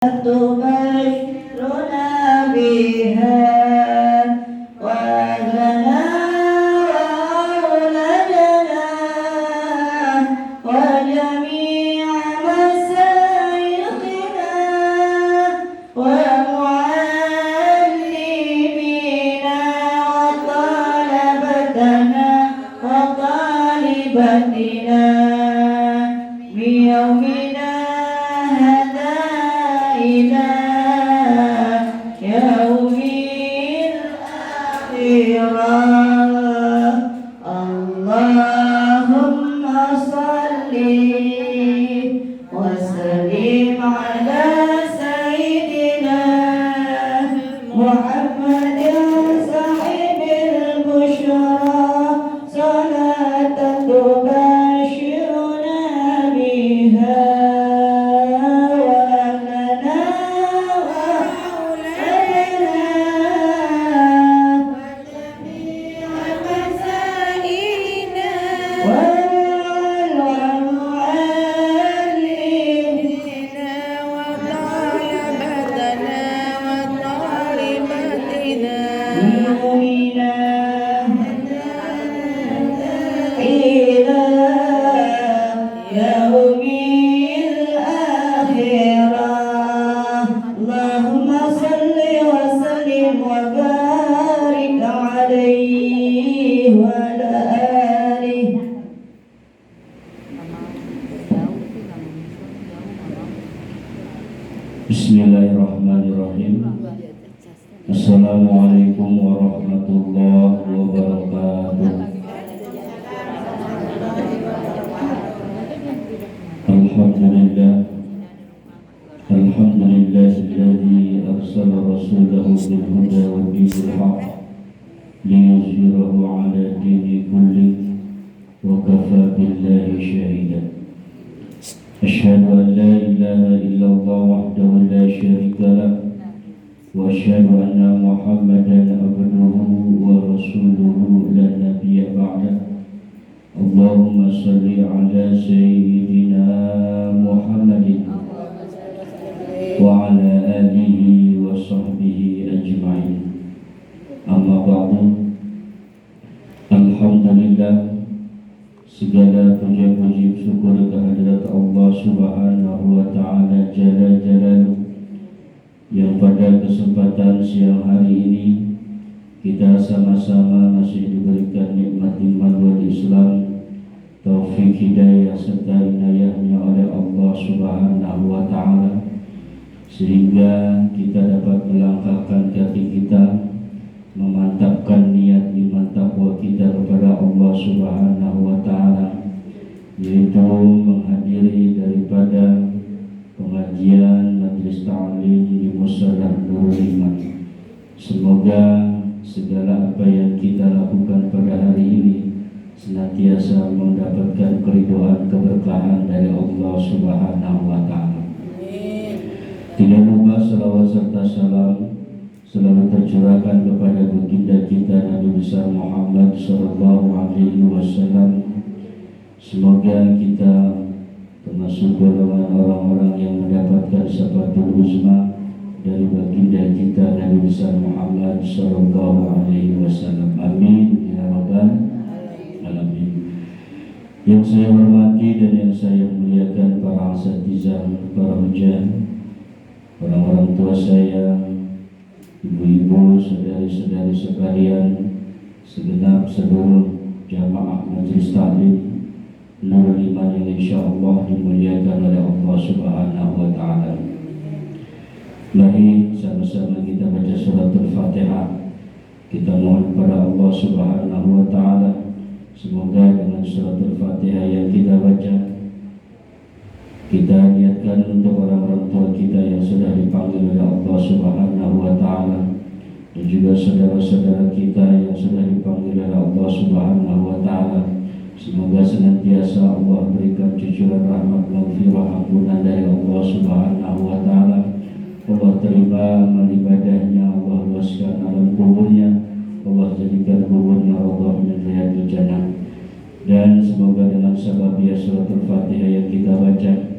تبشرنا بها وأهلنا وأولادنا وجميع مشايخنا ومعلمينا وطلبتنا وطالباتنا بيومنا هذا إلى يوم الآخرة. اللهم صل وسلم على سيدنا محمد صاحب البشرى صلاة تبشرنا بها وأهلنا وأولادنا وجميع مسائلنا والمعلمين وطلبتنا وطالباتنا بيومنا إلى يوم الآخرة. اللهم صل وسلم وبارك عليه وعلى آله. Bismillahirrahmanirrahim. Assalamualaikum warahmatullahi wabarakatuh. Alhamdulillah Alhamdulillahilladzi arsala rasulahu bil huda wa dinil haqq liyuzhirahu 'ala dini kullihi wa kafa billahi shahida. Asyhadu an la ilaha illallah wahdahu la syarika lah wa asyhadu anna Muhammadan abduhu wa rasuluhu la nabiyya ba'dah. Allahumma salli ala sayyidina Muhammadin wa ala alihi wa sahbihi ajma'in. Amma ba'du. Alhamdulillah, segala puja-puji syukur kehadirat Allah Subhanahu wa taala jalla jalaluhu, yang pada kesempatan siang hari ini kita sama-sama masih diberikan nikmat iman wal Islam, taufik hidayah serta inayahnya oleh Allah Subhanahu wa taala, sehingga kita dapat melangkahkan kaki kita, memantapkan niat iman takwa kita kepada Allah Subhanahu wa taala, yaitu menghadiri daripada pengajian majlis ta'lim di Musyawarah Nurul Iman. Semoga segala apa yang kita lakukan pada hari ini senantiasa mendapatkan keridhaan keberkahan dari Allah Subhanahu wa taala. Tidak lupa salawat serta salam selalu tercurahkan kepada baginda kita Nabi besar Muhammad sallallahu alaihi wasallam. Semoga kita termasuk golongan orang-orang yang mendapatkan syafatul uzma dari baginda kita Nabi besar Muhammad sallallahu alaihi wasallam. Amin ya rabbal alamin. Yang saya hormati dan yang saya muliakan para asatizah, para hujah, orang-orang tua saya, ibu-ibu, saudari-saudari sekalian, segenap seluruh jamaah majelis taklim Nurul Iman yang insyaallah dimuliakan oleh Allah Subhanahu wa taala. Mari sama-sama kita baca surat Al-Fatihah. Kita mohon kepada Allah Subhanahu wa taala, semoga dengan surat Al-Fatihah yang kita baca, kita niatkan untuk orang-orang tua kita yang sudah dipanggil oleh Allah Subhanahu wa taala, dan juga saudara-saudara kita yang sudah dipanggil oleh Allah Subhanahu wa taala. Semoga senantiasa Allah berikan cucuran rahmat, maghfirah, ampunan dari Allah Subhanahu wa taala. Allah terima amal ibadahnya, Allah luaskan alam kuburnya, Allah jadikan kuburnya Allah min riyadil jannah. Dan semoga dengan sabab surat Al-Fatihah yang kita baca,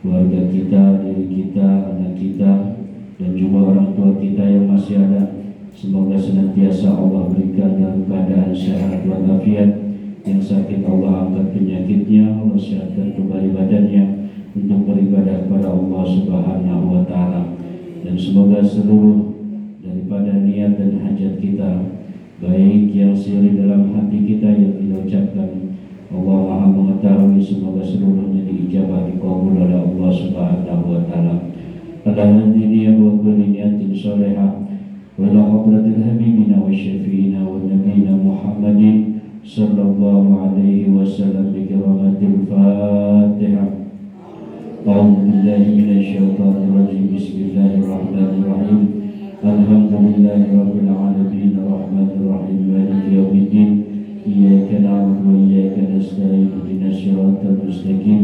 keluarga kita, diri kita, anak kita, dan juga orang tua kita yang masih ada. Semoga senantiasa Allah berikan dalam keadaan sehat walafiat. Yang sakit Allah angkat penyakitnya, Allah sehatkan kembali badannya untuk beribadah kepada Allah Subhanahu wa Ta'ala. Dan semoga seluruh daripada niat dan hajat kita, baik yang sirri dalam hati kita yang kita ucapkan, Allah Maha mengetahui, semoga seluruhnya diijabah, dikabul oleh Allah Subhanahu wa Ta'ala. Ala hadhihi wa kulli niyatin salihah wa ila hadratil habibina wa syafiina wa nabiyina Muhammadin sallallahu alaihi wasallam bi kiramatil Fatihah. A'udzu billahi minasyaitonir rajim. Bismillahirrahmanirrahim. Alhamdulillahi rabbil alamin arrahmanir rahim maliki yaumiddin. Iyyaka na'budu wa iyyaka nasta'in. Ihdinas siratal mustaqim.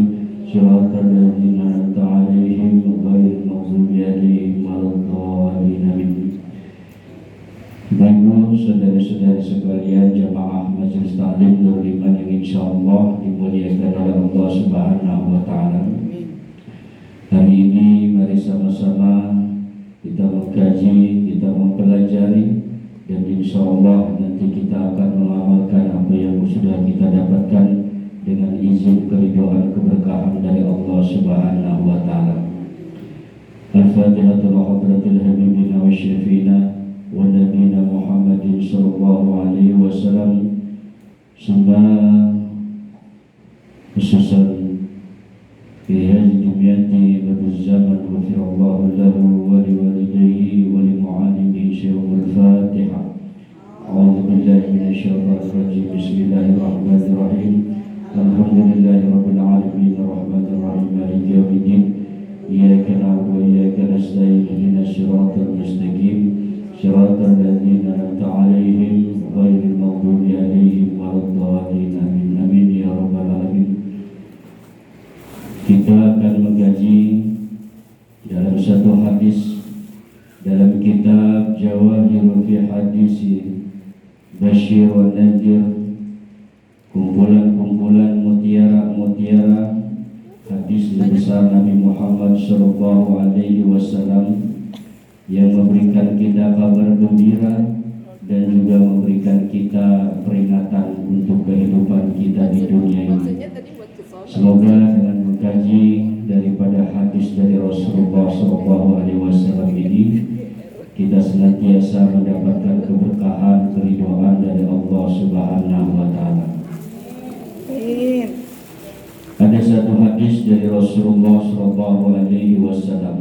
Siratal ladzina an'amta 'alaihim ghairil maghdubi 'alaihim waladdallin. Amin. Ibu, saudara-saudari sekalian, jamaah Majelis Taklim Nurul Iman yang insyaallah dimuliakan oleh Allah Subhanahu wa Ta'ala. Hari ini mari sama-sama kita mengkaji, kita mempelajari, dan insyaallah nanti kita akan mengamalkan apa yang sudah kita dapatkan dengan izin keridhaan keberkahan dari Allah Subhanahu wa Ta'ala. Al-Fatihah ila hadratil habibina wa syafiina wa nabiyina Muhammadin sallallahu alaihi wasallam. Summa khususan fi hadhihi dunyati wa zaman wa fi Allahu lahu wa liwalidayhi wa limu'allimihi syaikhul Fatihah. A'udzu billahi minasyaitonir rajim. Bismillahirrahmanirrahim. Alhamdulillahi rabbil alamin arrahmanir rahim maliki yaumiddin. Iyyaka na'budu wa iyyaka nasta'in. Ihdinas siratal mustaqim. Siratal ladzina an'amta 'alaihim ghairil maghdubi 'alaihim waladdallin. Amin. Amin ya rabbal alamin. Kita akan mengkaji dalam satu hadis dalam kitab Jawahirul fi Hadis Basyir wa Nadhir, kumpulan-kumpulan mutiara-mutiara hadis besar Nabi Muhammad sallallahu alaihi wasallam yang memberikan kita kabar gembira dan juga memberikan kita peringatan untuk kehidupan kita di dunia ini. Semoga dengan mengkaji daripada hadis dari Rasulullah SAW ini, kita senantiasa mendapatkan keberkahan, keridhaan dari Allah Subhanahu wa Ta'ala. Ada satu hadis dari Rasulullah SAW,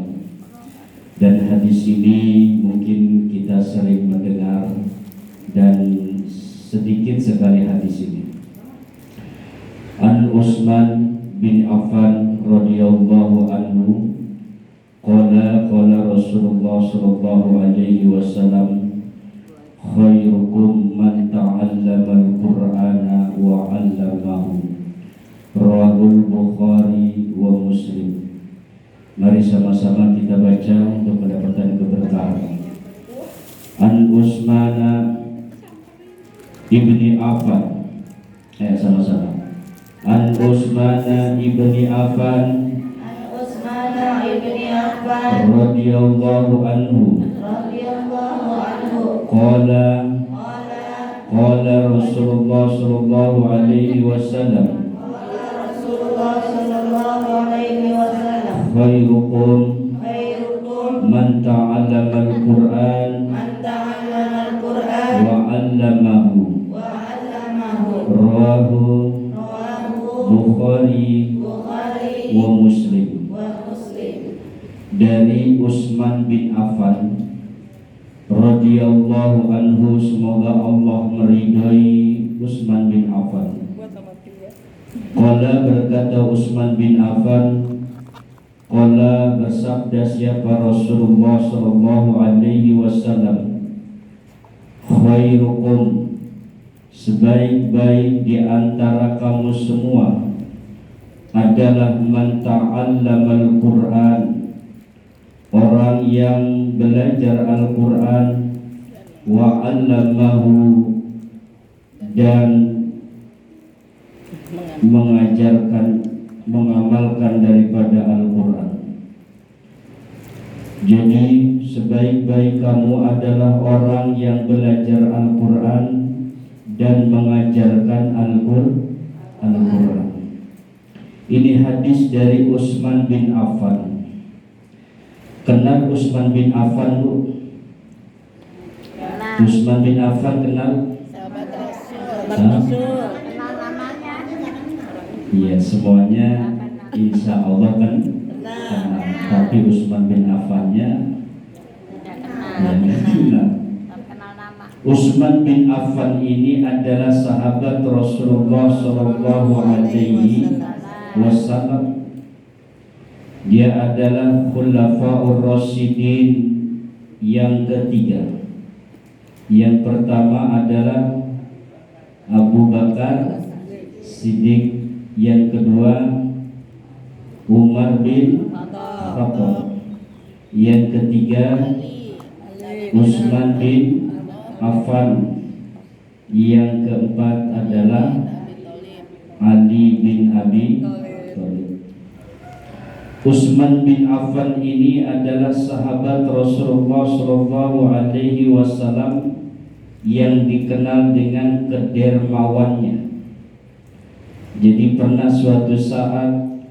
dan hadis ini mungkin kita sering mendengar dan sedikit sekali hadis ini. An Utsman bin Affan radhiyallahu anhu qala Rasulullah sallallahu alaihi wasallam khairukum man ta'allama al-Qur'ana wa 'allamahu. Rawahul Bukhari wa Muslim. Mari sama-sama kita baca untuk mendapatkan keberkahan. An Utsman ibni Affan. Sama-sama. An Utsman ibni Affan. An Utsman ibni Affan radhiyallahu anhu. Qala Rasulullah sallallahu alaihi wasallam. Khairukum man ta'allama al-Qur'an wa 'allamahu. Rawahu Bukhari wa Muslim. Dari Utsman bin Affan radhiyallahu anhu, semoga Allah meridhai Utsman bin Affan. Qala, berkata Utsman bin Affan, qala, bersabda siapa Rasulullah sallallahu alaihi wasallam, khairukum, sebaik-baik di antara kamu semua adalah man ta'allamal Qur'an, orang yang belajar Al-Qur'an, wa 'allamahu, dan mengajarkan mengamalkan daripada Al-Quran. Jadi sebaik-baik kamu adalah orang yang belajar Al-Quran dan mengajarkan Al-Quran. Ini hadis dari Utsman bin Affan. Kenal Utsman bin Affan, Bu? Utsman bin Affan kenal? Sahabat Rasul. Kenal namanya? Iya, semuanya insya Allah kan kenal. Tapi Utsman bin Affannya Tidak kenal. kenal nama. Utsman bin Affan ini adalah sahabat Rasulullah Shallallahu Alaihi Wasallam. Dia adalah Khulafaur Rasyidin yang ketiga. Yang pertama adalah Abu Bakar Siddiq, yang kedua Umar bin Khattab, yang ketiga Utsman bin Affan, yang keempat adalah Ali bin Abi Thalib. Utsman bin Affan ini adalah sahabat Rasulullah Shallallahu Alaihi Wasallam yang dikenal dengan kedermawannya. Jadi pernah suatu saat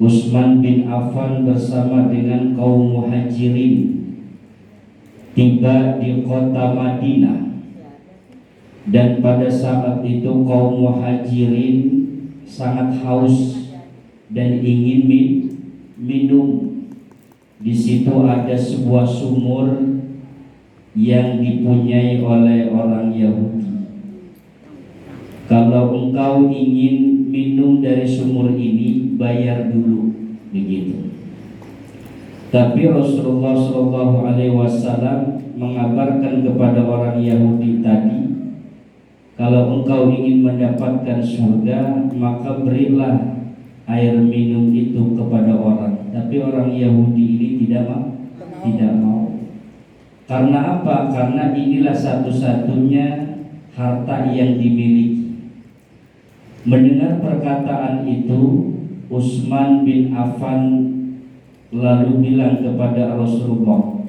Utsman bin Affan bersama dengan kaum muhajirin tiba di kota Madinah, dan pada saat itu kaum muhajirin sangat haus dan ingin minum. Di situ ada sebuah sumur yang dipunyai oleh orang Yahudi. Kalau engkau ingin minum dari sumur ini, bayar dulu, begitu. Tapi Rasulullah Shallallahu Alaihi Wasallam mengabarkan kepada orang Yahudi tadi, kalau engkau ingin mendapatkan surga, maka berilah air minum itu kepada orang. Tapi orang Yahudi ini tidak mau. Karena apa? Karena inilah satu-satunya harta yang dimiliki. Mendengar perkataan itu, Utsman bin Affan lalu bilang kepada Rasulullah,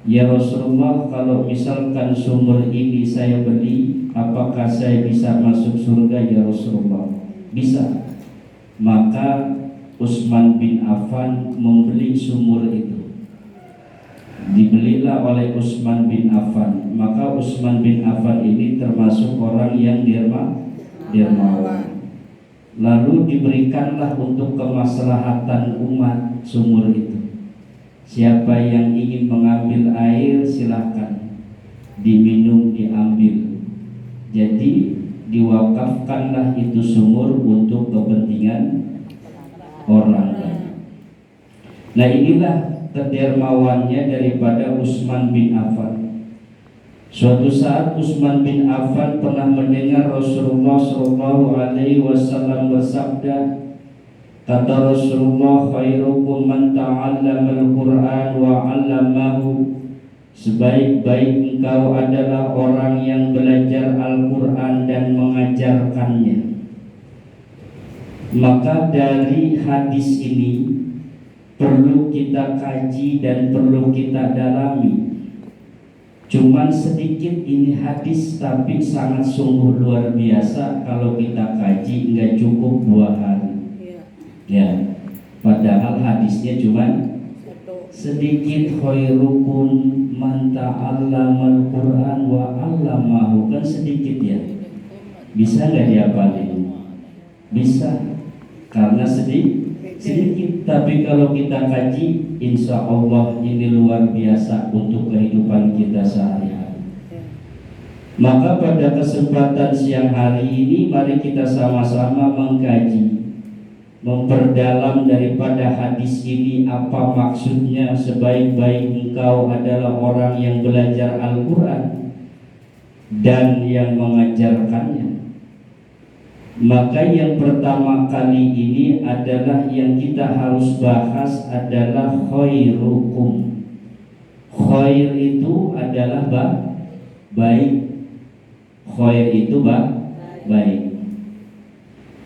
"Ya Rasulullah, kalau misalkan sumur ini saya beli, apakah saya bisa masuk surga ya Rasulullah?" Bisa. Maka Utsman bin Affan membeli sumur itu. Dibelilah oleh Utsman bin Affan. Maka Utsman bin Affan ini termasuk orang yang dermawan. Lalu diberikanlah untuk kemaslahatan umat sumur itu. Siapa yang ingin mengambil air silahkan, diminum, diambil. Jadi diwakafkanlah itu sumur untuk kepentingan orang lain. Nah, inilah kedermawannya daripada Utsman bin Affan. Suatu saat Utsman bin Affan pernah mendengar Rasulullah Shallallahu Alaihi Wasallam bersabda, kata Rasulullah, "Khairukum man ta'allama al-Quran wa 'allamahu." Sebaik-baik engkau adalah orang yang belajar Al-Quran dan mengajarkannya. Maka dari hadis ini perlu kita kaji dan perlu kita dalami. Cuman sedikit ini hadis, tapi sangat sungguh luar biasa. Kalau kita kaji nggak cukup 2 hari. Ya, padahal hadisnya cuman sedikit. Khairukum man ta'allamal Qur'an wa 'allamahu, kan sedikit ya. Bisa nggak dihafalin? Bisa, karena sedikit. Tapi kalau kita kaji, insya Allah ini luar biasa untuk kehidupan kita sehari-hari. Maka pada kesempatan siang hari ini, mari kita sama-sama mengkaji, memperdalam daripada hadis ini. Apa maksudnya sebaik-baik engkau adalah orang yang belajar Al-Quran dan yang mengajarkannya. Maka yang pertama kali ini adalah yang kita harus bahas adalah khairukum. Khair itu adalah baik. Khair itu baik.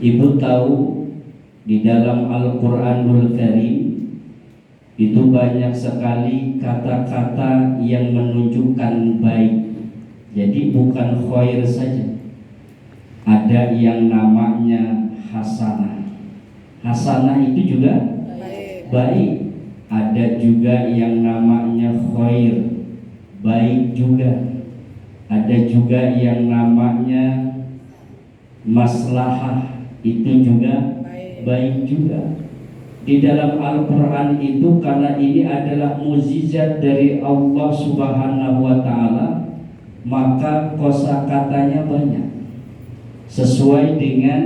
Ibu tahu di dalam Al-Quranul Karim itu banyak sekali kata-kata yang menunjukkan baik. Jadi bukan khair saja, ada yang namanya hasanah. Hasanah itu juga baik. Ada juga yang namanya khair, baik juga. Ada juga yang namanya maslahah, itu juga baik juga. Di dalam Al-Quran itu, karena ini adalah mukjizat dari Allah Subhanahu wa Ta'ala, maka kosakatanya banyak sesuai dengan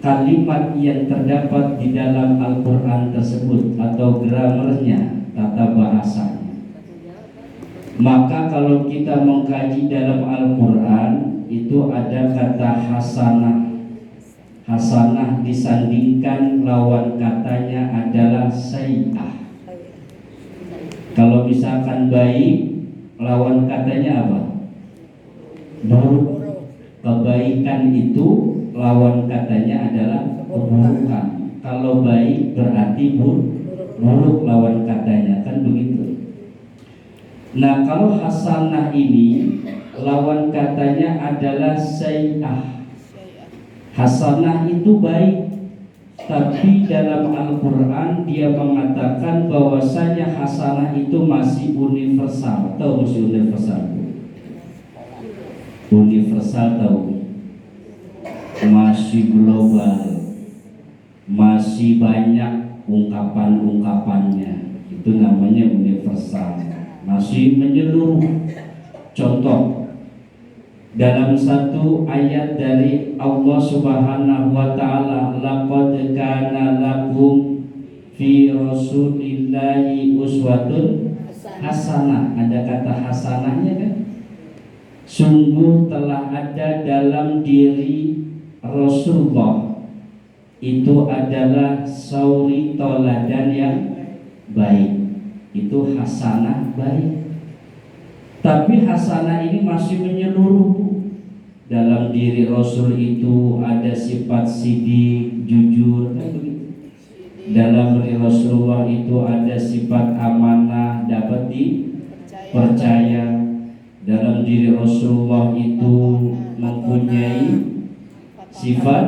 kalimat yang terdapat di dalam Al-Quran tersebut atau gramernya, tata bahasanya. Maka kalau kita mengkaji dalam Al-Quran itu ada kata hasanah. Hasanah disandingkan lawan katanya adalah sayyi'ah. Kalau misalkan baik, lawan katanya apa? Buruk. Kebaikan itu lawan katanya adalah keburukan. Kalau baik berarti buruk lawan katanya, kan begitu. Nah, kalau hasanah ini lawan katanya adalah sayyi'ah. Hasanah itu baik, tapi dalam Al-Quran dia mengatakan bahwasanya hasanah itu masih universal. Tahu masih universal? Universal tahu? Masih global, masih banyak ungkapan-ungkapannya. Itu namanya universal, masih menyeluruh. Contoh, dalam satu ayat dari Allah Subhanahu wa Ta'ala, laqad kana lakum fi rasulillahi uswatun hasanah. Ada kata hasanahnya kan? Sungguh telah ada dalam diri Rasulullah itu adalah suri toladan yang baik. Itu hasanah baik. Tapi hasanah ini masih menyeluruh. Dalam diri Rasul itu ada sifat sidik, jujur, kan begitu. Dalam diri Rasulullah itu ada sifat amanah, dapat dipercaya. Dalam diri Rasulullah itu mempunyai sifat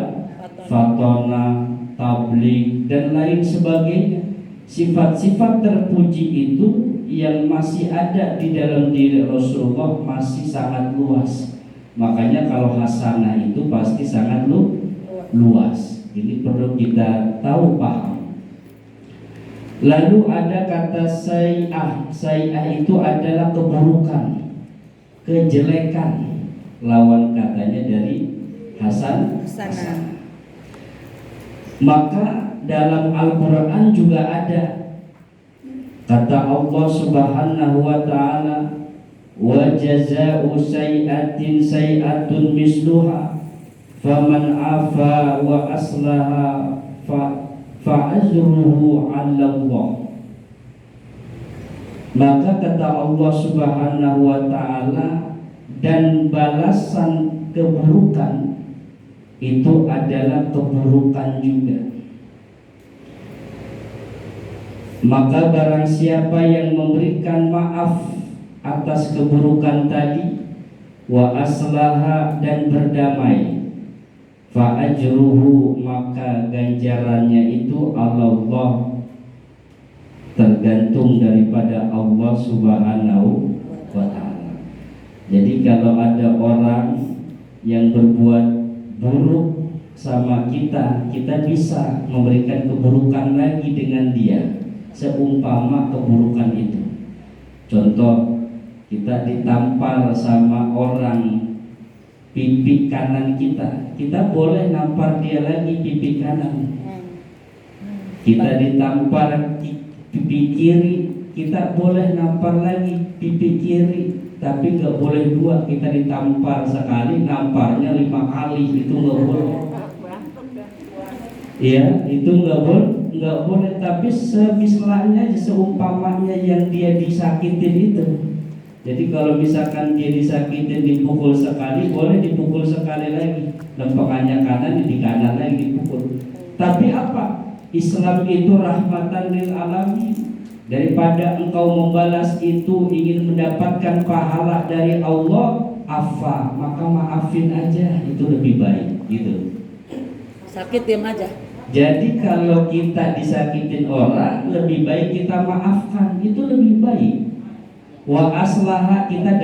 fatona, tabligh, dan lain sebagainya. Sifat-sifat terpuji itu yang masih ada di dalam diri Rasulullah masih sangat luas. Makanya kalau hasanah itu pasti sangat luas. Ini perlu kita tahu, paham. Lalu ada kata sayyi'ah. Sayyi'ah itu adalah keburukan, kejelekan. Lawan katanya dari hasanah. Maka dalam Al-Quran juga ada kata Allah Subhanahu wa Ta'ala, wa jazaa'u sayyi'atin sayyi'atun misluha faman afa wa aslaha fa ajruhu 'ala Allah. Maka kata Allah Subhanahu wa Ta'ala, dan balasan keburukan itu adalah keburukan juga. Maka barang siapa yang memberikan maaf atas keburukan tadi, wa aslaha, dan berdamai, fa ajruhu, maka ganjarannya itu Allah, tergantung daripada Allah Subhanahu wa Ta'ala. Jadi kalau ada orang yang berbuat buruk sama kita, kita bisa memberikan keburukan lagi dengan dia, seumpama keburukan itu. Contoh, kita ditampar sama orang pipi kanan kita, kita boleh nampar dia lagi pipi kanan. Kita ditampar pipi kiri, kita boleh nampar lagi pipi kiri. Tapi nggak boleh dua. Kita ditampar sekali, namparnya 5 kali, itu nggak boleh. Ya, itu nggak boleh. Tapi semisalnya, seumpamanya yang dia disakitin itu. Jadi kalau misalkan dia disakitin, dipukul sekali, boleh dipukul sekali lagi. Lempengannya kanan, di kanan lagi dipukul. Tapi apa? Islam itu rahmatan lil alamin. Daripada engkau membalas itu ingin mendapatkan pahala dari Allah, maka maafin aja, itu lebih baik gitu. Sakit diam aja. Jadi kalau kita disakitin orang, lebih baik kita maafkan, itu lebih baik. Wa aslaha, kita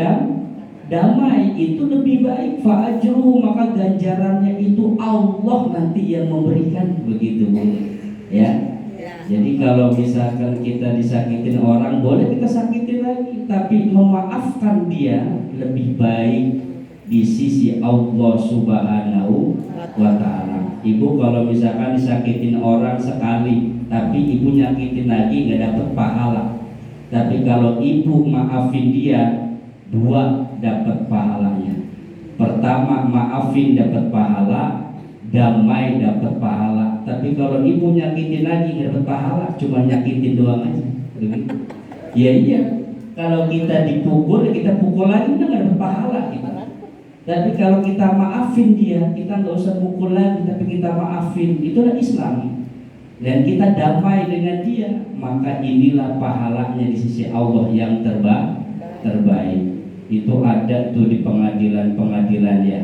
damai, itu lebih baik. Fa ajruhu, maka ganjarannya itu Allah nanti yang memberikan, begitu ya. Jadi kalau misalkan kita disakitin orang, boleh kita sakitin lagi, tapi memaafkan dia lebih baik di sisi Allah Subhanahu wa ta'ala. Ibu kalau misalkan disakitin orang sekali, tapi ibu nyakitin lagi nggak dapat pahala. Tapi kalau ibu maafin dia, 2 dapat pahalanya. Pertama maafin dapat pahala, damai dapat pahala. Tapi kalau ibu nyakitin lagi nggak dapat pahala, cuma nyakitin doang aja. Begitu. Ya iya. Kalau kita dipukul, kita pukul lagi udah nggak dapat pahala kita. Tapi kalau kita maafin dia, kita nggak usah pukul lagi, tapi kita maafin, itulah Islam. Dan kita damai dengan dia, maka inilah pahalanya di sisi Allah yang terbaik. Itu ada tuh di pengadilan ya.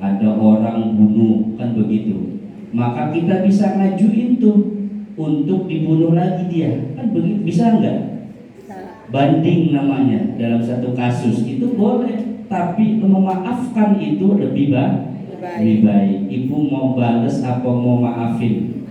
Ada orang bunuh, kan begitu. Maka kita bisa ngajuin tuh untuk dibunuh lagi dia, kan begitu, bisa nggak? Banding namanya dalam satu kasus itu boleh, tapi memaafkan itu lebih baik. Ibu mau bales apa mau maafin?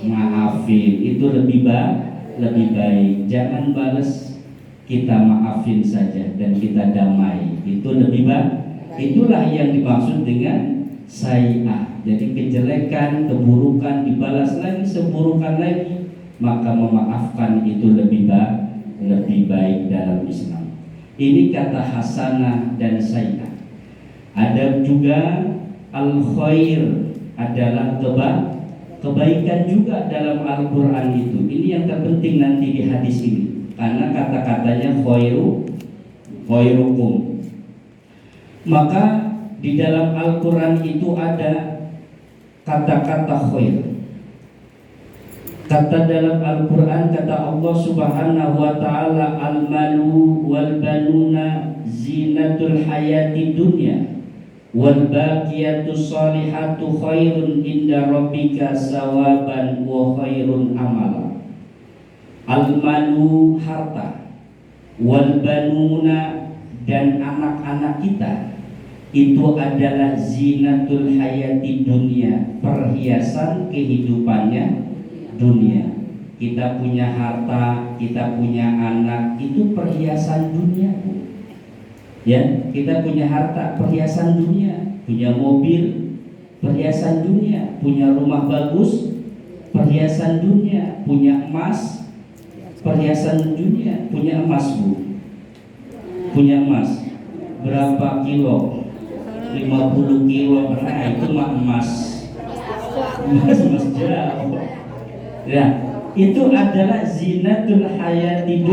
Maafin itu lebih baik. Jangan bales, kita maafin saja dan kita damai, itu lebih baik. Itulah yang dimaksud dengan sayi'ah. Jadi kejelekan, keburukan dibalas lagi, seburukan lagi, maka memaafkan itu lebih baik dalam Islam. Ini kata hasanah dan sayi'ah. Ada juga al-khair, adalah kebaikan juga dalam Al-Quran itu. Ini yang terpenting nanti di hadis ini, karena kata-katanya khairukum. Maka di dalam Al-Quran itu ada kata-kata khair. Kata dalam Al-Quran, kata Allah Subhanahu wa ta'ala, al-malu wal banuna zinatul hayati dunya wal baqiyatus salihatu khairun inda rabbika sawaban wa khairun amala. Al-malu, harta, wal banuna, dan anak-anak kita, itu adalah zinatul hayati dunia, perhiasan kehidupannya dunia. Kita punya harta, kita punya anak, itu perhiasan dunia. Ya, kita punya harta, perhiasan dunia. Punya mobil, perhiasan dunia. Punya rumah bagus, perhiasan dunia. Punya emas, perhiasan dunia. Punya emas, Bu. Punya emas berapa kilo? 50 kilo, nah itu mah emas jauh. Ya, itu adalah zinatul hayati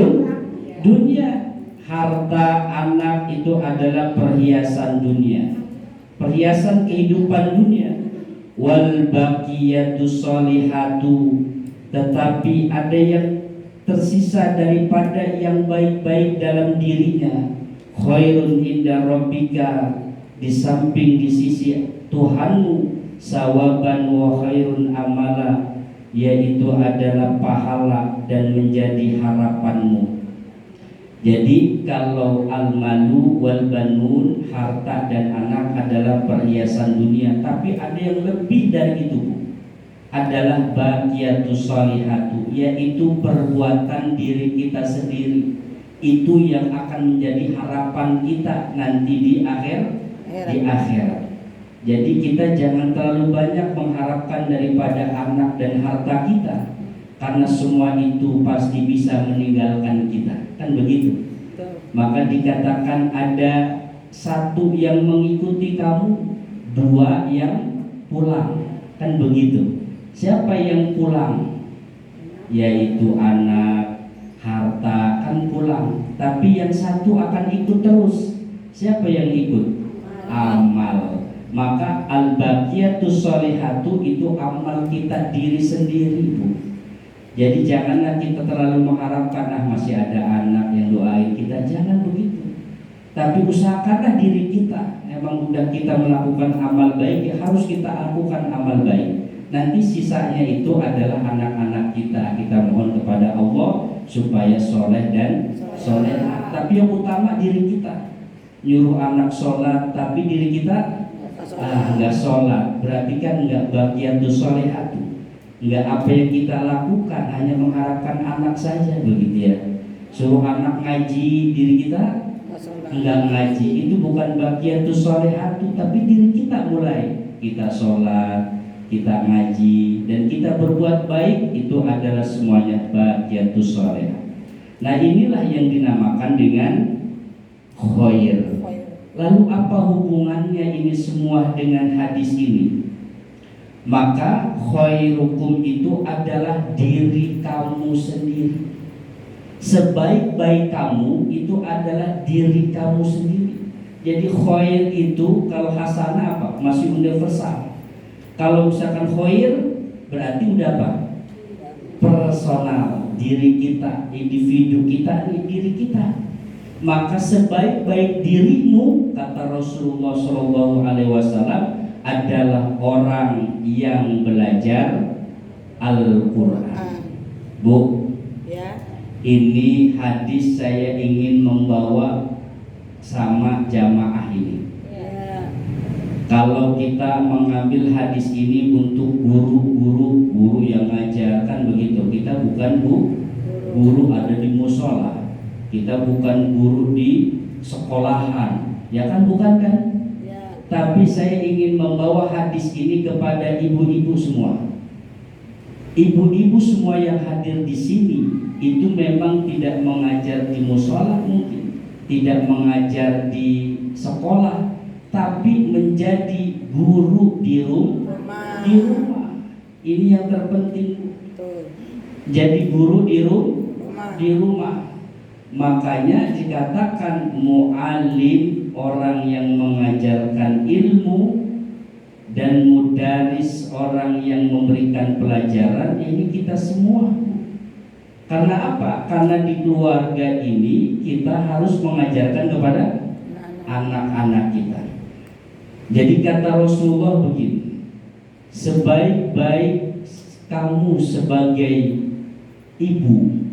dunia. Harta, anak itu adalah perhiasan dunia, perhiasan kehidupan dunia. Wal baqiyatus sholihatu, tetapi ada yang tersisa daripada yang baik-baik dalam dirinya, khairun inda rabbika, di samping di sisi Tuhanmu, sawaban wa khairun amala, yaitu adalah pahala dan menjadi harapanmu. Jadi kalau al-malu wal banun, harta dan anak adalah perhiasan dunia, tapi ada yang lebih dari itu, adalah baqiyatus sholihatu, yaitu perbuatan diri kita sendiri. Itu yang akan menjadi harapan kita nanti di akhirat. Jadi kita jangan terlalu banyak mengharapkan daripada anak dan harta kita, karena semua itu pasti bisa meninggalkan kita, kan begitu. Maka dikatakan ada satu yang mengikuti kamu, 2 yang pulang, kan begitu. Siapa yang pulang? Yaitu anak, harta, kan pulang. Tapi yang satu akan ikut terus. Siapa yang ikut? Amal. Maka al-baqiyatus sholihatu itu amal kita diri sendiri, Bu. Jadi janganlah kita terlalu mengharapkan masih ada anak yang doain kita, jangan begitu. Tapi usahakanlah diri kita. Memang udah kita melakukan amal baik, ya harus kita lakukan amal baik. Nanti sisanya itu adalah anak-anak kita. Kita mohon kepada Allah supaya soleh dan solehah. Tapi yang utama diri kita. Nyuruh anak sholat, tapi diri kita nggak sholat. Berarti kan nggak baqiyatus sholihatu. Nggak apa yang kita lakukan, hanya mengharapkan anak saja, begitu ya. Suruh anak ngaji, diri kita nggak ngaji. Itu bukan baqiyatus sholihatu, tapi diri kita mulai. Kita sholat, kita ngaji, dan kita berbuat baik, itu adalah semuanya baqiyatus sholihah. Nah inilah yang dinamakan dengan khair. Lalu apa hubungannya ini semua dengan hadis ini? Maka khairukum itu adalah diri kamu sendiri. Sebaik-baik kamu itu adalah diri kamu sendiri. Jadi khair itu kalau hasanah apa? Masih universal. Kalau misalkan khair berarti udah apa? Personal, diri kita, individu kita, ini diri kita. Maka sebaik-baik dirimu, kata Rasulullah SAW, adalah orang yang belajar Al-Quran. Bu, ini hadis saya ingin membawa sama jamaah ini. Kalau kita mengambil hadis ini untuk guru yang ngajarkan begitu, kita bukan guru ada di musola. Kita bukan guru di sekolahan, ya kan, bukan kan? Ya. Tapi saya ingin membawa hadis ini kepada ibu-ibu semua. Ibu-ibu semua yang hadir di sini itu memang tidak mengajar di musola mungkin, tidak mengajar di sekolah, tapi menjadi guru di rumah. Ini yang terpenting. Jadi guru di rumah. Makanya dikatakan mu'alim, orang yang mengajarkan ilmu, dan mudaris, orang yang memberikan pelajaran. Ini kita semua. Karena apa? Karena di keluarga ini kita harus mengajarkan kepada anak-anak kita. Jadi kata Rasulullah begini, sebaik-baik kamu sebagai ibu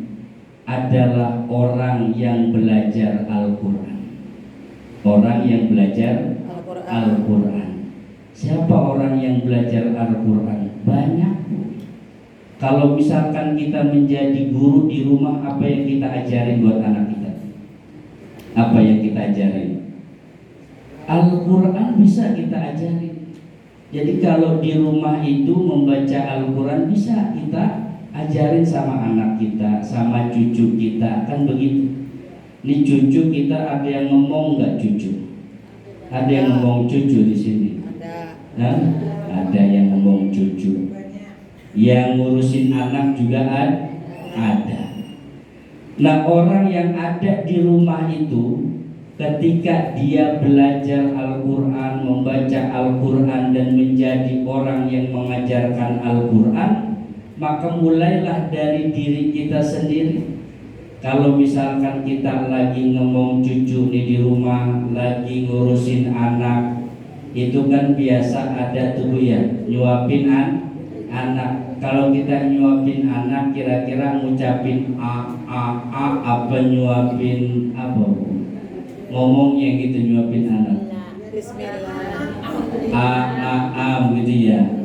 adalah orang yang belajar Al-Quran. Orang yang belajar Al-Quran. Siapa orang yang belajar Al-Quran? Banyak. Kalau misalkan kita menjadi guru di rumah, apa yang kita ajarin buat anak kita? Apa yang kita ajarin? Al-Quran bisa kita ajarin. Jadi kalau di rumah itu membaca Al-Quran bisa kita ajarin sama anak kita, sama cucu kita, kan begitu. Ini cucu kita ada yang ngomong nggak cucu? Ada yang ngomong cucu di sini? Ada yang ngomong cucu. Yang ngurusin anak juga ada. Nah orang yang ada di rumah itu, ketika dia belajar Al-Quran, membaca Al-Quran, dan menjadi orang yang mengajarkan Al-Quran, maka mulailah dari diri kita sendiri. Kalau misalkan kita lagi ngomong cucu nih di rumah, lagi ngurusin anak, itu kan biasa ada tuh ya, nyuapin anak. Kalau kita nyuapin anak, kira-kira ngucapin apa, nyuapin apa? Ngomongnya gitu, nyuapin anak. Bismillah. Gitu ya.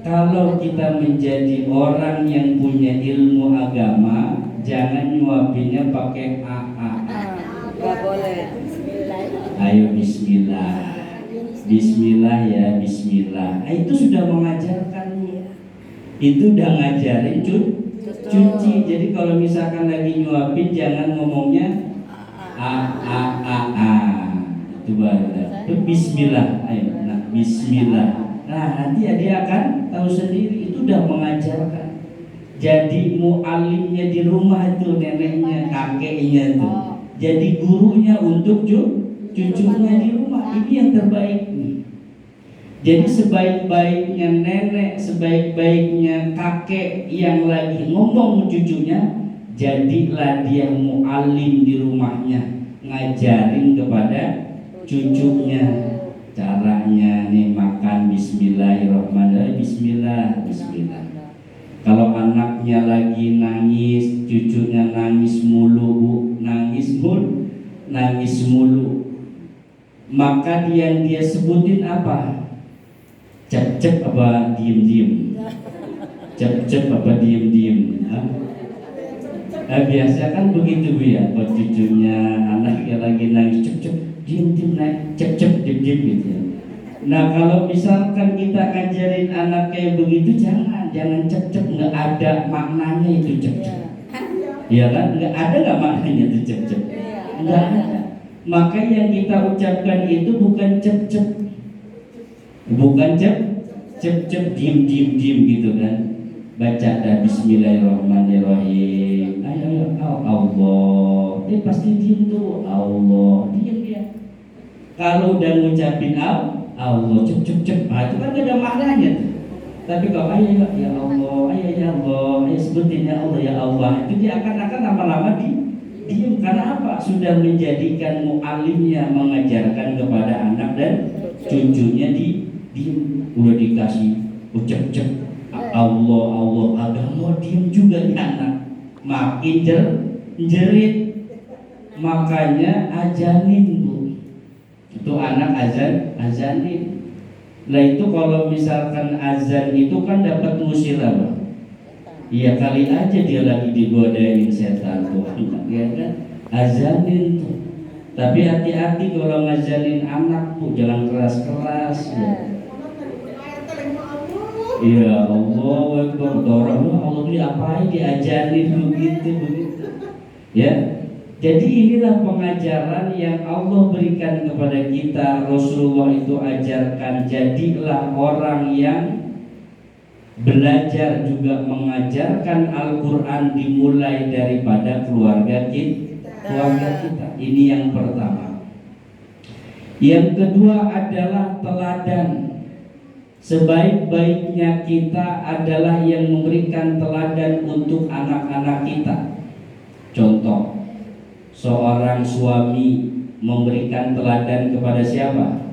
Kalau kita menjadi orang yang punya ilmu agama, jangan nyuapinnya pakai Gak boleh. Ayo bismillah. Bismillah ya, bismillah. Itu sudah mengajarkan. Itu udah ngajarin cuci. Jadi kalau misalkan lagi nyuapin, jangan ngomongnya itu baru. Itu bismillah. Ayo, nah bismillah. Nah nanti dia akan tahu sendiri, itu udah mengajarkan. Jadi mu'alimnya di rumah itu neneknya, kakeknya tuh. Jadi gurunya untuk cucunya di rumah. Ini yang terbaik nih. Jadi sebaik-baiknya nenek, sebaik-baiknya kakek yang lagi ngomong cucunya, jadilah dia mu'alim di rumahnya, ngajarin kepada cucunya. Caranya nih makan bismillahirrahmanirrahim, bismillah, bismillah. Kalau anaknya lagi nangis, cucunya nangis mulu, bu, nangis mulu, maka dia sebutin apa? Cep-cep apa diem-diem? Cep-cep apa diem-diem? Biasa kan begitu, bu ya. Kalau cucunya anaknya lagi nangis, cep-cep diem-diem, naik cep-cep diem-diem gitu ya. Nah kalau misalkan kita ngajarin anak kayak begitu, jangan cep-cep, nggak ada maknanya itu cep-cep. Ya kan, nggak maknanya itu cep-cep, nggak ada. Maka yang kita ucapkan itu bukan cep-cep, bukan cep-cep diem gitu kan. Baca dah bismillahirrahmanirrahim. Ayo Allah. Dia pasti diem tuh, Allah, diem dia. Kalau udah ngucapin Allah cep, itu kan gak ada maknanya tuh. Tapi kalau ayo ya Allah, ayo ya Allah, ayo sebutin ya Allah, itu dia akan lama-lama diem. Karena apa? Sudah menjadikan mu'alimnya mengajarkan kepada anak dan cucunya diem. Udah dikasih cep Allah agama, diem juga di anak, makin jerit. Makanya ajanin, bu. Itu anak azanin. Lah itu kalau misalkan azan itu kan dapat ngusir apa? Iya kali aja dia lagi digodain setan tuh, ya kan? Azanin tuh. Tapi hati-hati kalau ngazanin anak, bu, jangan keras-keras ya. Ya Allah, orang Allah diapain, diajarin begitu. Ya. Jadi inilah pengajaran yang Allah berikan kepada kita. Rasulullah itu ajarkan, jadilah orang yang belajar juga mengajarkan Al-Quran dimulai daripada keluarga kita. Ini yang pertama. Yang kedua adalah teladan. Sebaik-baiknya kita adalah yang memberikan teladan untuk anak-anak kita. Contoh, seorang suami memberikan teladan kepada siapa?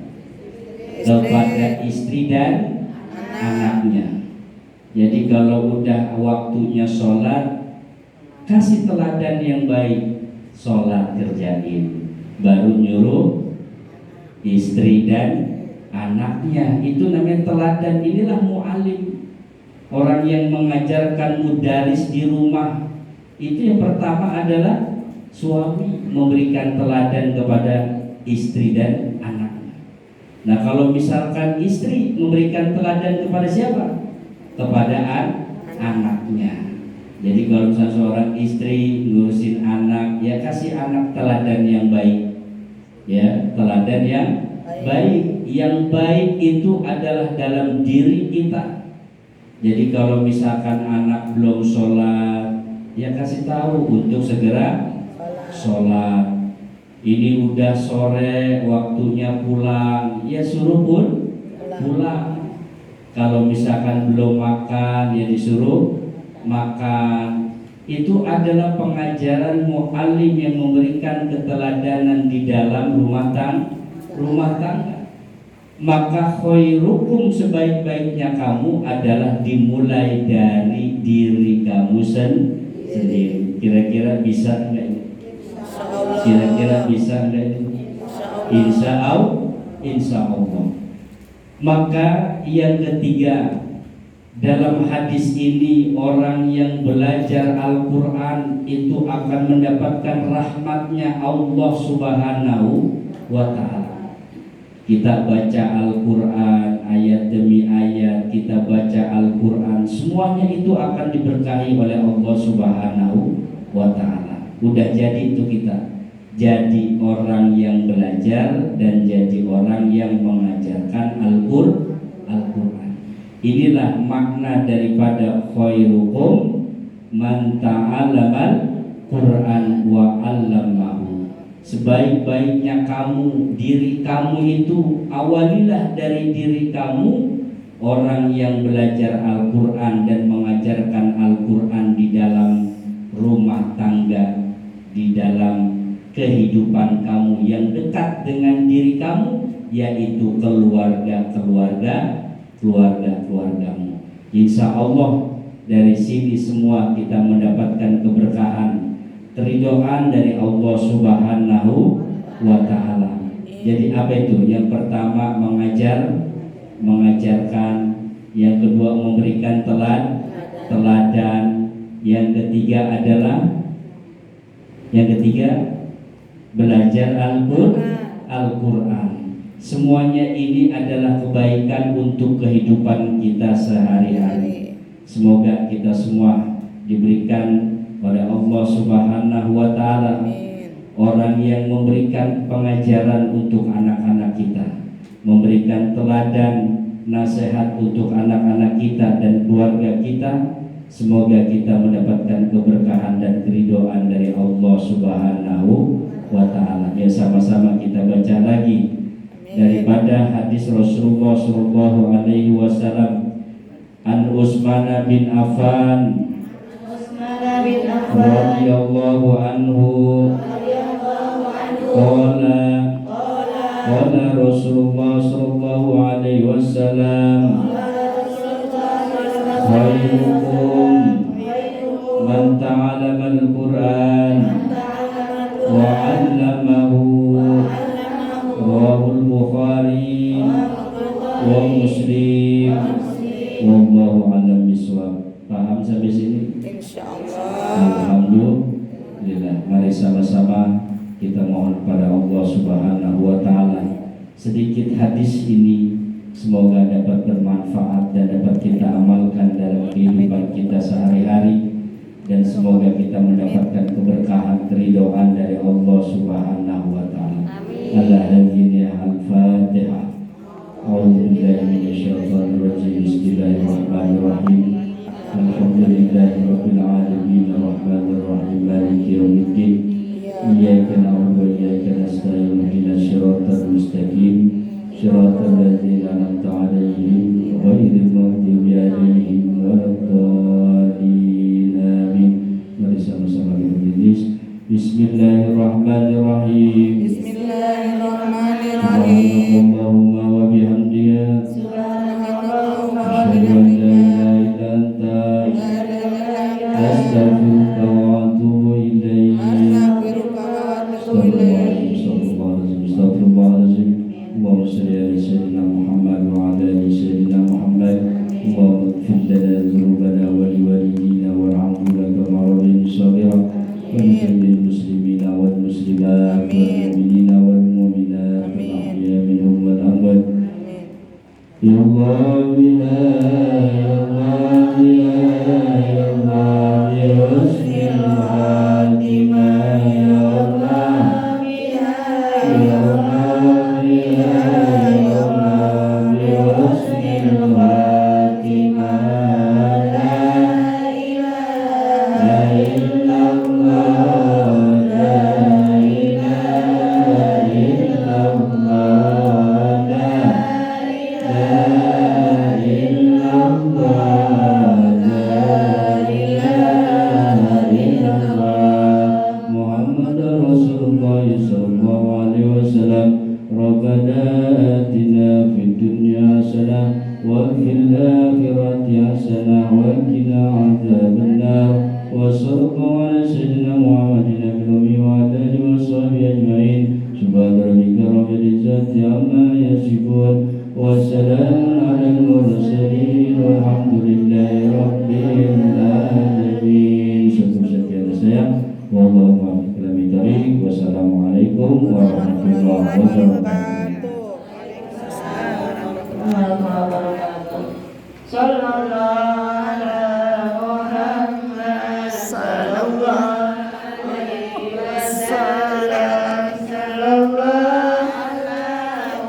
Kepada istri dan anaknya. Jadi kalau udah waktunya sholat, kasih teladan yang baik. Sholat kerjain, baru nyuruh istri dan anaknya. Itu namanya teladan. Inilah mu'alim, orang yang mengajarkan, mudaris di rumah. Itu yang pertama adalah suami memberikan teladan kepada istri dan anaknya. Nah kalau misalkan istri memberikan teladan kepada siapa? Kepada anaknya. Jadi kalau misalnya seorang istri ngurusin anak, ya kasih anak teladan yang baik. Ya, teladan yang baik. Yang baik itu adalah dalam diri kita. Jadi kalau misalkan anak belum sholat, ya kasih tahu untuk segera sholat. Ini udah sore, waktunya pulang, ya suruh pulang. Kalau misalkan belum makan, ya disuruh makan. Itu adalah pengajaran mu'alim yang memberikan keteladanan di dalam rumah tangga. Maka khairukum, sebaik-baiknya kamu adalah dimulai dari diri kamu sendiri. Kira-kira bisa enggak ini? Kira-kira bisa enggak ini? Insya Allah. Maka yang ketiga, dalam hadis ini orang yang belajar Al-Quran itu akan mendapatkan rahmatnya Allah Subhanahu wa Ta'ala. Kita baca Al-Quran ayat demi ayat, kita baca Al-Quran, semuanya itu akan diberkahi oleh Allah Subhanahu wa Ta'ala. Udah jadi itu kita, jadi orang yang belajar dan jadi orang yang mengajarkan Al-Quran. Inilah makna daripada khairukum man ta'allamal Quran wa 'allamahu. sebaik-baiknya kamu, diri kamu itu awalilah dari diri kamu, orang yang belajar Al-Quran dan mengajarkan Al-Quran di dalam rumah tangga, di dalam kehidupan kamu yang dekat dengan diri kamu, yaitu keluargamu. Insya Allah dari sini semua kita mendapatkan keberkahan, keridhaan dari Allah Subhanahu wa Ta'ala. Jadi apa itu? Yang pertama mengajarkan, yang kedua memberikan teladan, yang ketiga belajar Al-Quran. Semuanya ini adalah kebaikan untuk kehidupan kita sehari-hari. Semoga kita semua diberikan oleh Allah Subhanahu wa Ta'ala orang yang memberikan pengajaran untuk anak-anak kita, memberikan teladan nasihat untuk anak-anak kita dan keluarga kita. Semoga kita mendapatkan keberkahan dan keridhaan dari Allah Subhanahu wa Ta'ala. Ya, sama-sama kita baca lagi daripada hadis Rasulullah sallallahu alaihi wasallam. An Utsman bin Affan radhiyallahu anhu qala Rasulullah sallallahu alaihi wasallam khairukum man ta'allama al-Qur'an wa 'allamahu. Rawahul Bukhari wa Muslim. Wallahu a'lam bishawab. Paham sampai sini? Insyaallah. Alhamdulillah. Mari sama-sama kita mohon pada Allah Subhanahu wa Ta'ala, sedikit hadis ini semoga dapat bermanfaat dan dapat kita amalkan dalam kehidupan kita sehari-hari, dan semoga kita mendapatkan keberkahan, keridhaan dari Allah Subhanahu wa Ta'ala. Al-Fatihah. A'udzubillahi minasyaitonir rajim. Bismillahirrahmanirrahim. Alhamdulillahirabbil alamin arrahmanir rahim maliki yaumiddin. Iyyaka na'budu wa iyyaka nasta'in. Ihdinas siratal mustaqim. Shiratal ladzina an'amta 'alaihim ghairil maghdubi 'alaihim waladdallin. Amin. Mari sama-sama kita berdiri. Bismillahirrahmanirrahim. Subhanallahumma wa bihamdika. Asyhadu an la ilaha illa anta astaghfiruka wa atubu ilaik. Astagfirullahaladzim. Allahumma shalli ala sayyidina Muhammad wa ala ali sayyidina Muhammad. Allahumma ighfir lana dzunubana wa liwalidina warhamna kama rabbayana shaghira. Wa lil muslimina wal muslimat wal mu'minina wal mu'minat wal ahya minhum wal amwat. Ya Allah, ya Allah, ya Allah, ya husnil khatimah, ya Allah, ya Allah, ya Allah, ya husnil khatimah. La ilaha illallah, la ilaha illallah, la ilaha illallah. Muhammad Rasulullah sallallahu alaihi wasallam. Rabbana atina fid dunya hasanah wa fil akhirati hasanah wa qina adzabannar. Wa sallallahu ala sayyidina Muhammadin nabiyil ummi wa ala alihi wa sahbihi ajma'in. Subhana rabbika rabbil izzati amma yasifun wa salamun alal mursalin walhamdulillahi rabbil alamin. Sekian saya. Wallahu a'lam bishawab. Wassalamualaikum warahmatullahi wabarakatuh. Sallallahu ala Muhammad sallallahu alaihi wasallam. Sallallahu ala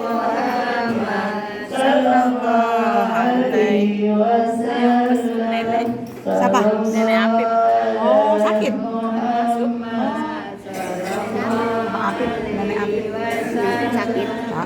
Muhammad sallallahu alaihi wasallam. Siapa? Nenek Apip. Oh, sakit. Masuk. Bang Apip. kita.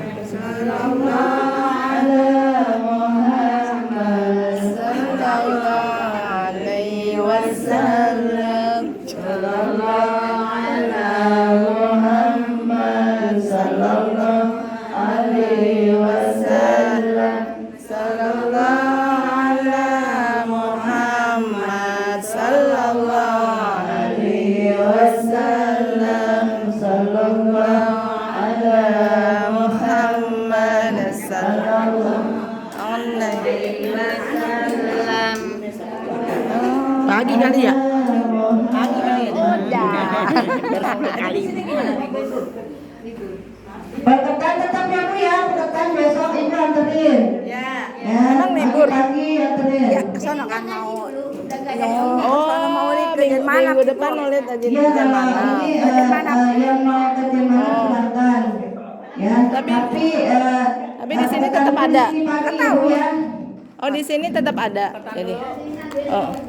Pagi kali ya? Pagi kali ya? Udah. Kali. Berketan tetap ya Bu ya, berketan besok ini anterin. Ya. Emang libur pagi anterin. Ya kesana kan mau. Oh, mau lihat kerjaan mana? minggu depan mau lihat aja Iya, kerjaan mana. ini yang mau kerja mana silahkan. Ya, Tapi di sini tetap ada. Kan tahu ya. Oh, di sini tetap ada. Jadi. Oh.